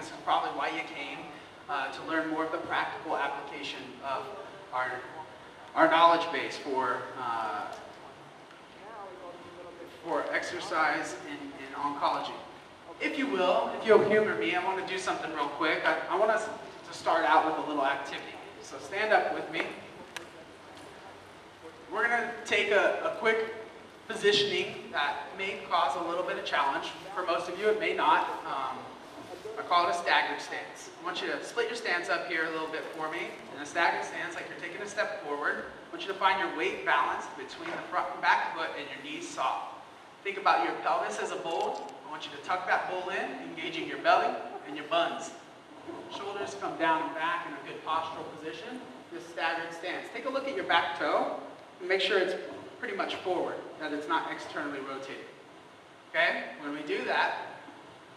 This is probably why you came, to learn more of the practical application of our knowledge base for exercise in oncology. If you will, if you'll humor me, I want to do something real quick. I want us to start out with a little activity. So stand up with me. We're going to take a quick positioning that may cause a little bit of challenge. For most of you, it may not. I call it a staggered stance. I want you to split your stance up here a little bit for me. In a staggered stance, like you're taking a step forward, I want you to find your weight balanced between the front and back foot and your knees soft. Think about your pelvis as a bowl. I want you to tuck that bowl in, engaging your belly and your buns. Shoulders come down and back in a good postural position. This staggered stance. Take a look at your back toe and make sure it's pretty much forward, that it's not externally rotated. Okay? When we do that,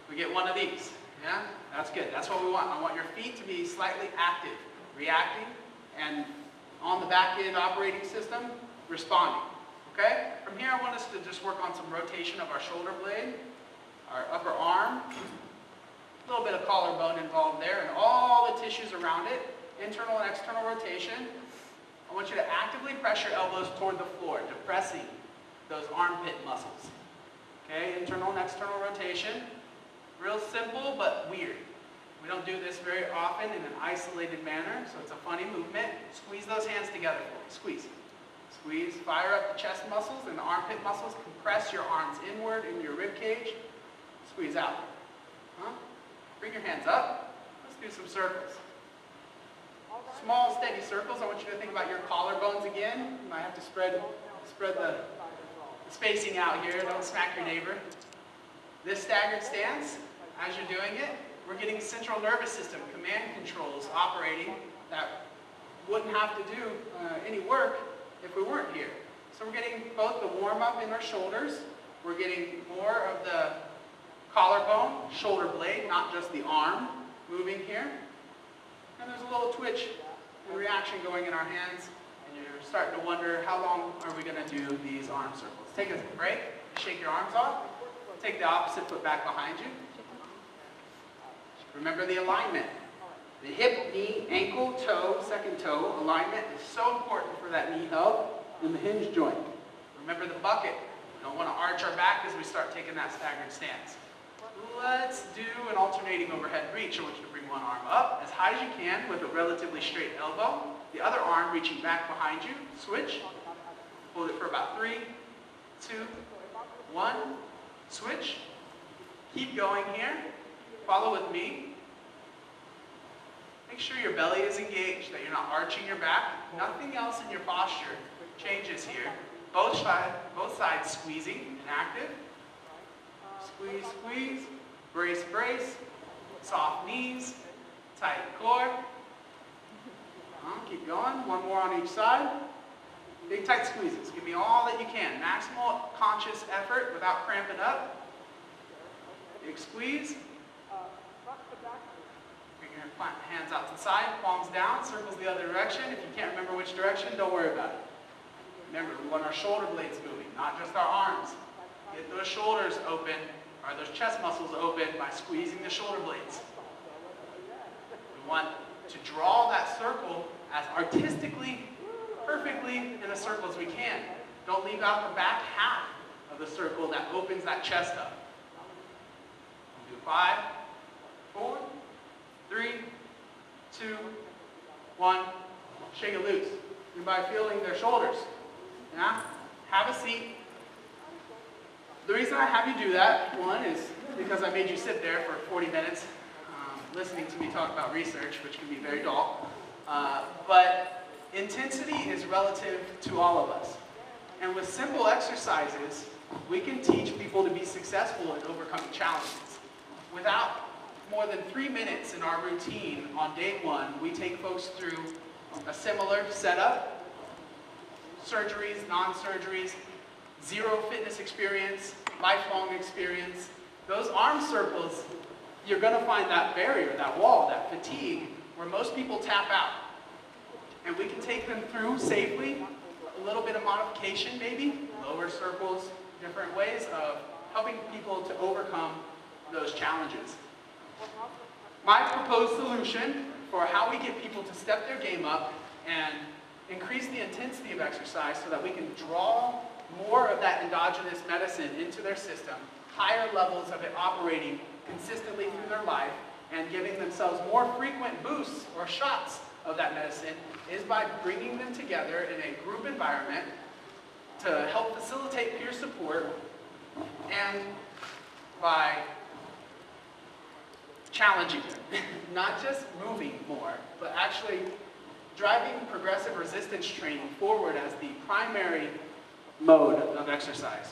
we get one of these. Yeah? That's good. That's what we want. I want your feet to be slightly active, reacting, and on the back end operating system, responding. Okay? From here, I want us to just work on some rotation of our shoulder blade, our upper arm, a little bit of collarbone involved there, and all the tissues around it, internal and external rotation. I want you to actively press your elbows toward the floor, depressing those armpit muscles. Okay? Internal and external rotation. Real simple, but weird. We don't do this very often in an isolated manner, so it's a funny movement. Squeeze those hands together for me. Squeeze. Squeeze. Fire up the chest muscles and the armpit muscles. Compress your arms inward in your rib cage. Squeeze out. Bring your hands up. Let's do some circles. Small, steady circles. I want you to think about your collarbones again. You might have to spread the spacing out here. Don't smack your neighbor. This staggered stance, as you're doing it, we're getting central nervous system command controls operating that wouldn't have to do any work if we weren't here. So we're getting both the warm-up in our shoulders, we're getting more of the collarbone, shoulder blade, not just the arm moving here. And there's a little twitch and reaction going in our hands, and you're starting to wonder, how long are we going to do these arm circles? Take a break, shake your arms off. Take the opposite foot back behind you. Remember the alignment. The hip, knee, ankle, toe, second toe alignment is so important for that knee health in the hinge joint. Remember the bucket. We don't want to arch our back as we start taking that staggered stance. Let's do an alternating overhead reach. I want you to bring one arm up as high as you can with a relatively straight elbow. The other arm reaching back behind you. Switch. Hold it for about 3, 2, 1. Switch. Keep going here. Follow with me. Make sure your belly is engaged, that you're not arching your back. Nothing else in your posture changes here. Both sides squeezing and active. Squeeze, squeeze. Brace, brace. Soft knees. Tight core. Keep going. One more on each side. Big tight squeezes. Give me all that you can. Maximal conscious effort without cramping up. Big squeeze. Bring your hands out to the side, palms down, circles the other direction. If you can't remember which direction, don't worry about it. Remember, we want our shoulder blades moving, not just our arms. Get those shoulders open, or those chest muscles open by squeezing the shoulder blades. We want to draw that circle as artistically, perfectly in a circle as we can. Don't leave out the back half of the circle that opens that chest up. We'll do 5, 4, 3, 2, 1. Shake it loose. Anybody feeling their shoulders? Yeah? Have a seat. The reason I have you do that, one, is because I made you sit there for 40 minutes listening to me talk about research, which can be very dull. But intensity is relative to all of us. And with simple exercises, we can teach people to be successful in overcoming challenges. Without more than 3 minutes in our routine on day 1, we take folks through a similar setup, surgeries, non-surgeries, zero fitness experience, lifelong experience. Those arm circles, you're going to find that barrier, that wall, that fatigue, where most people tap out. And we can take them through safely, a little bit of modification maybe, lower circles, different ways of helping people to overcome those challenges. My proposed solution for how we get people to step their game up and increase the intensity of exercise so that we can draw more of that endogenous medicine into their system, higher levels of it operating consistently through their life, and giving themselves more frequent boosts or shots of that medicine, is by bringing them together in a group environment to help facilitate peer support, and by challenging them. Not just moving more, but actually driving progressive resistance training forward as the primary mode of exercise.